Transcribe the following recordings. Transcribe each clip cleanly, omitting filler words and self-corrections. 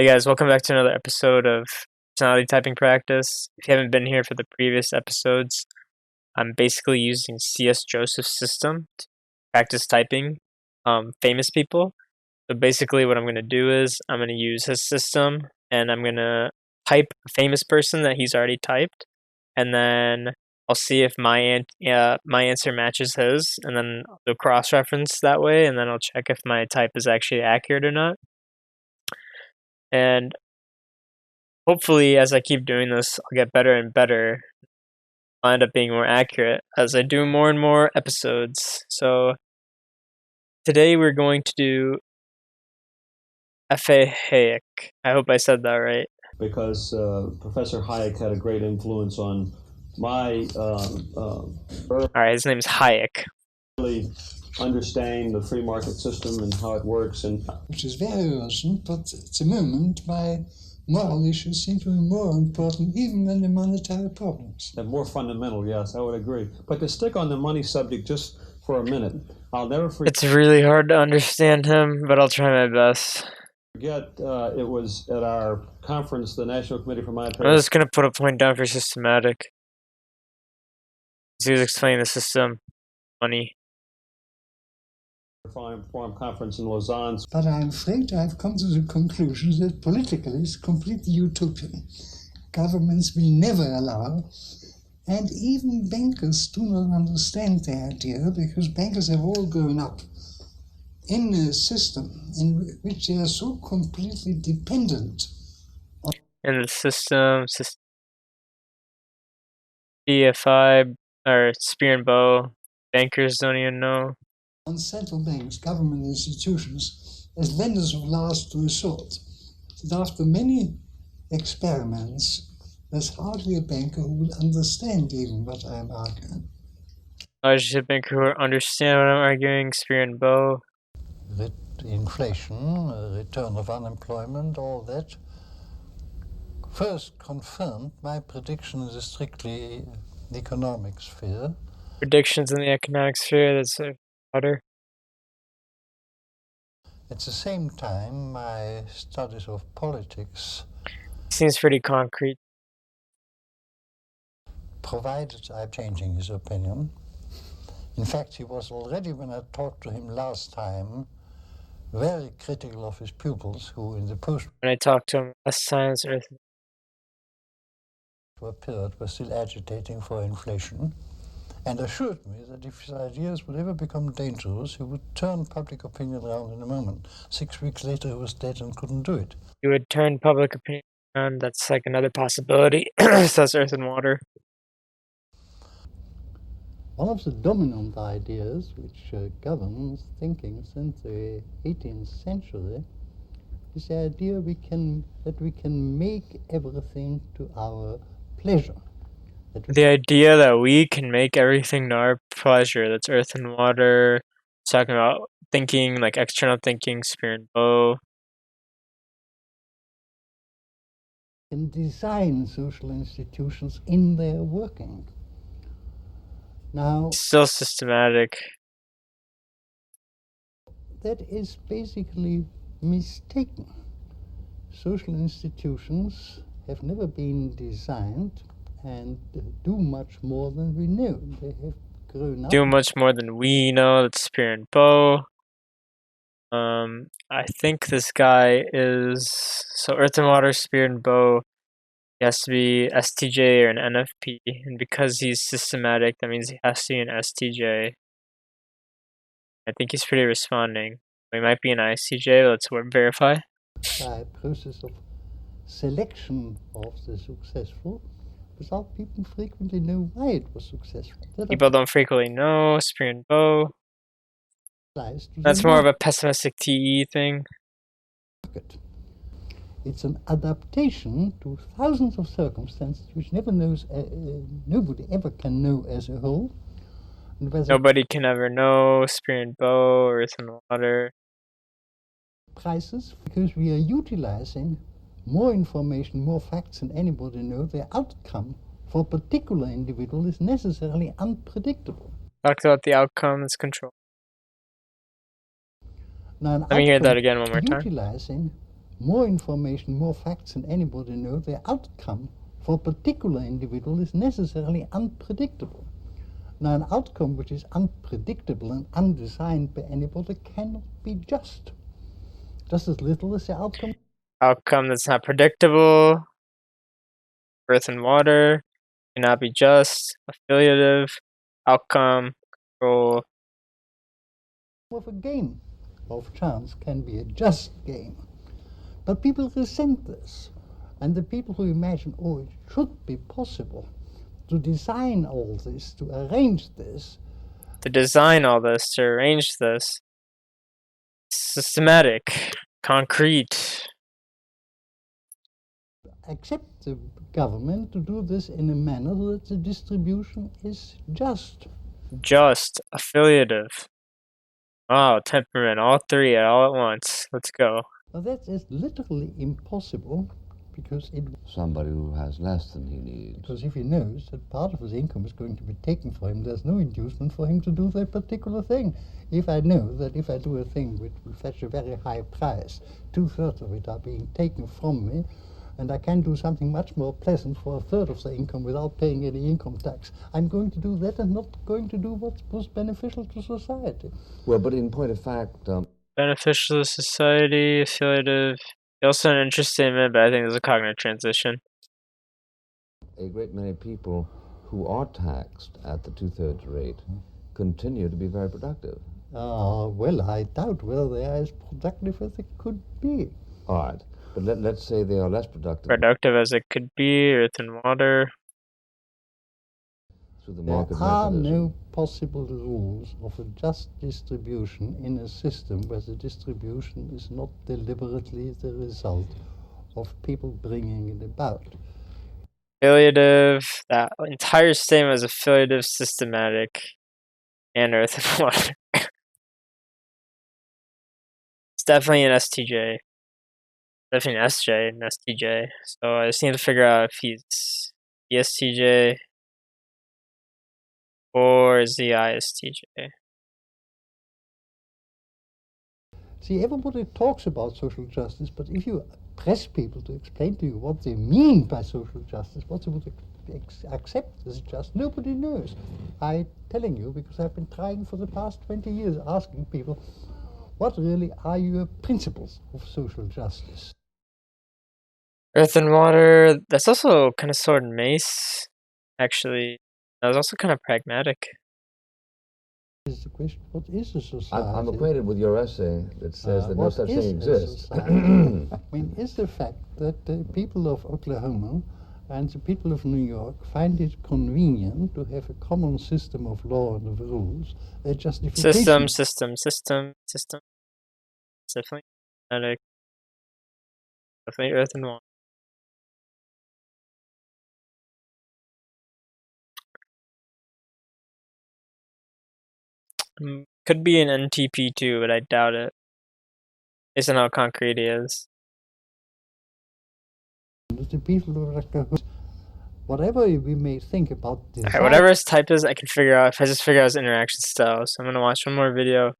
Hey guys, welcome back to another episode of Personality Typing Practice. If you haven't been here for the previous episodes, I'm basically using C.S. Joseph's system to practice typing famous people. So basically what I'm going to do is I'm going to use his system and I'm going to type a famous person that he's already typed, and then I'll see if my answer matches his, and then I'll cross-reference that way, and then I'll check if my type is actually accurate or not. And hopefully, as I keep doing this, I'll get better and better. I'll end up being more accurate as I do more and more episodes. So today we're going to do F.A. Hayek. I hope I said that right. Because Professor Hayek had a great influence on my Alright, his name is Hayek. Really understanding the free market system and how it works. Which is very urgent, but at the moment my moral issues seem to be more important even than the monetary problems. And more fundamental, yes, I would agree. But to stick on the money subject just for a minute, I'll never forget. It's really hard to understand him, but I'll try my best. It was at our conference, the National Committee for Monetary. I'm just going to put a point down for systematic. He was explaining the system, money. Forum conference in Lausanne. But I'm afraid I've come to the conclusion that politically it's completely utopian. Governments will never allow, and even bankers do not understand the idea, because bankers have all grown up in a system in which they are so completely dependent on in the system, DFI, or spear and bow, bankers don't even know. On central banks, government institutions, as vendors of last resort. That after many experiments, there's hardly a banker who will understand even what I'm arguing. Largely a banker who will understand what I'm arguing, spear and bow. Inflation, return of unemployment, all that first confirmed my prediction in the strictly economic sphere. Predictions in the economic sphere, that's harder. At the same time, my studies of politics seems pretty concrete. Provided I'm changing his opinion. In fact, he was already, when I talked to him last time, very critical of his pupils who in the when I talked to him last time, period were still agitating for inflation, and assured me that if his ideas would ever become dangerous, he would turn public opinion around in a moment. 6 weeks later, he was dead and couldn't do it. He would turn public opinion around. That's like another possibility. Says Earth and Water. One of the dominant ideas which governs thinking since the 18th century is the idea that we can make everything to our pleasure. The idea that we can make everything to our pleasure. That's Earth and Water. It's talking about thinking, like external thinking, spear and bow. And design social institutions in their working. Now, still systematic. That is basically mistaken. Social institutions have never been designed and do much more than we know. They have grown up. Do much more than we know. That's spear and bow. I think this guy is so Earth and Water, spear and bow. He has to be STJ or an NFP, and because he's systematic, that means he has to be an STJ. I think he's pretty responding. He might be an ICJ. Let's verify. By process of selection of the successful, without people frequently know why it was successful. People don't frequently know spear and bow. That's more of a pessimistic TE thing. It's an adaptation to thousands of circumstances which nobody ever can know as a whole. Nobody can ever know spear and bow, Earth and Water. Prices, because we are utilizing more information, more facts than anybody knows, the outcome for a particular individual is necessarily unpredictable. Talked about the outcome is control. Now, Let me hear that again one more time. Utilizing more information, more facts than anybody knows, the outcome for a particular individual is necessarily unpredictable. Now, an outcome which is unpredictable and undesigned by anybody cannot be just as little as the outcome. Outcome that's not predictable. Earth and water cannot be just. Affiliative. Outcome. Control. Of a game of chance can be a just game. But people resent this. And the people who imagine, oh, it should be possible to design all this, to arrange this. To design all this, to arrange this. Systematic. Concrete. Accept the government to do this in a manner that the distribution is just. Just. Affiliative. Wow, temperament. All three all at once. Let's go. Now that is literally impossible because somebody who has less than he needs. Because if he knows that part of his income is going to be taken for him, there's no inducement for him to do that particular thing. If I know that if I do a thing which will fetch a very high price, 2/3 of it are being taken from me, and I can do something much more pleasant for 1/3 of the income without paying any income tax, I'm going to do that and not going to do what's most beneficial to society. Well, but in point of fact... beneficial to society, affiliative. Also an interest statement, but I think there's a cognitive transition. A great many people who are taxed at the 2/3 rate continue to be very productive. Well, I doubt whether they are as productive as they could be. All right, but let's say they are less productive. Productive as it could be, earth and water. Through the market there are mechanism. no possible rules of a just distribution in a system where the distribution is not deliberately the result of people bringing it about. Affiliative. That entire statement is affiliative, systematic, and earth and water. It's definitely an STJ. Definitely an SJ and STJ. So I just need to figure out if he's ESTJ or is he ISTJ. See, everybody talks about social justice, but if you press people to explain to you what they mean by social justice, what they would accept as just, nobody knows. I'm telling you because I've been trying for the past 20 years, asking people, what really are your principles of social justice? Earth and water, that's also kind of sword and mace, actually. That was also kind of pragmatic. Is the question, what is a society? I'm acquainted with your essay that says that no such thing exists. I mean, is the fact that the people of Oklahoma and the people of New York find it convenient to have a common system of law and of rules, a justification. System. Definitely pragmatic. Definitely earth and water. Could be an NTP too, but I doubt it. Based on how concrete he is. The people of Oklahoma, whatever we may think about this. Alright, whatever his type is, I can figure out if I just figure out his interaction style. So I'm gonna watch one more video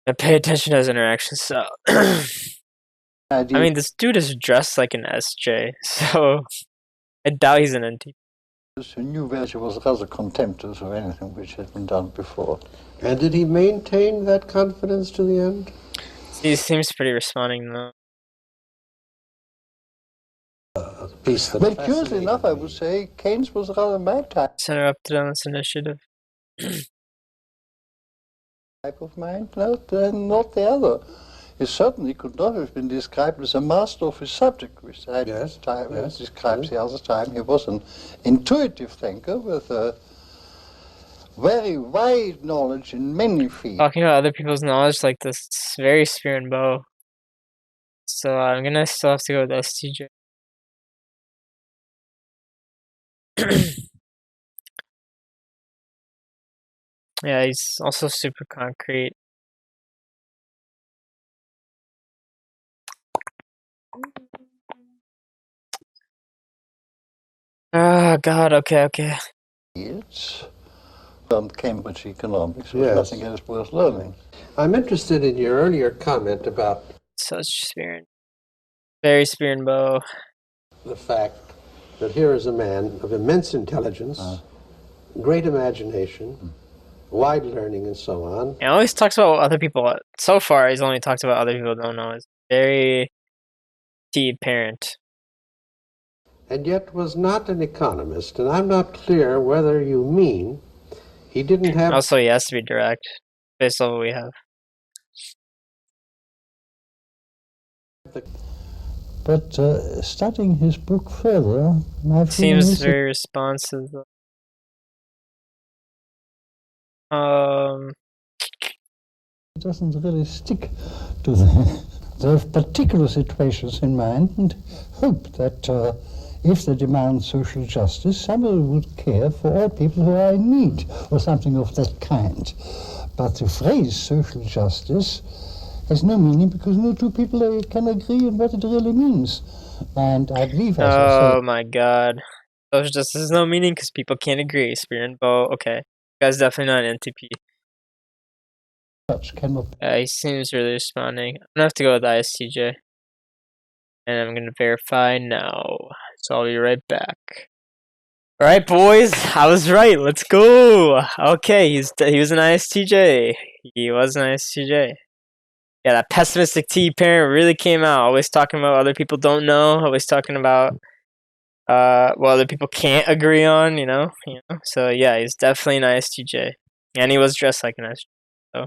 and pay attention to his interaction style. I mean, this dude is dressed like an SJ, so I doubt he's an NTP. The new version was rather contemptuous of anything which had been done before. And did he maintain that confidence to the end? He seems pretty responding though. Well, curiously enough, I would say Keynes was rather my type Interrupted on this initiative. of mind, not the other. He certainly could not have been described as a master of his subject, which I describes the other time. He was an intuitive thinker with a very wide knowledge in many fields. Talking about other people's knowledge like this, it's very spear and bow. So I'm gonna still have to go with STJ. Yeah, he's also super concrete. Oh God, okay. It's on Cambridge economics, Yes. nothing else worth learning. I'm interested in your earlier comment about Such spear and Very spear and bow. The fact that here is a man of immense intelligence, great imagination, wide learning, and so on. He always talks about what other people. So far, he's only talked about other people don't know. It's very apparent. And yet was not an economist, and I'm not clear whether you mean he didn't have... Also, he has to be direct, based on what we have. But studying his book further, my feeling Seems is very responsive. it doesn't really stick to the particular situations in mind, and hope that if they demand social justice, somebody would care for all people who are in need, or something of that kind. But the phrase social justice has no meaning because no two people can agree on what it really means. And I believe, as I Oh my god. Social justice has no meaning because people can't agree. Spear and bow, okay. Guy's definitely not an NTP. such cannot He seems really responding. I'm gonna have to go with ISTJ. And I'm gonna verify now. So I'll be right back. Alright, boys, I was right. Let's go. Okay, he was an ISTJ. He was an ISTJ. Yeah, that pessimistic T parent really came out. Always talking about other people don't know. Always talking about what other people can't agree on. You know. So yeah, he's definitely an ISTJ, and he was dressed like an ISTJ. So,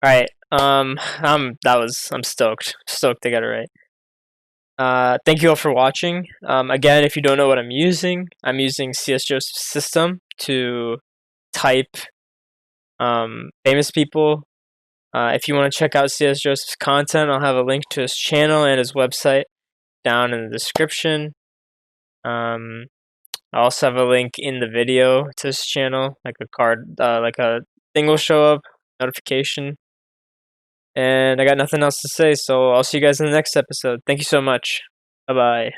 all right. I'm stoked. Stoked they got it right. Thank you all for watching. Again, if you don't know what I'm using CS Joseph's system to type famous people. If you want to check out CS Joseph's content, I'll have a link to his channel and his website down in the description. I also have a link in the video to his channel, like a card, like a thing will show up, notification. And I got nothing else to say, so I'll see you guys in the next episode. Thank you so much. Bye-bye.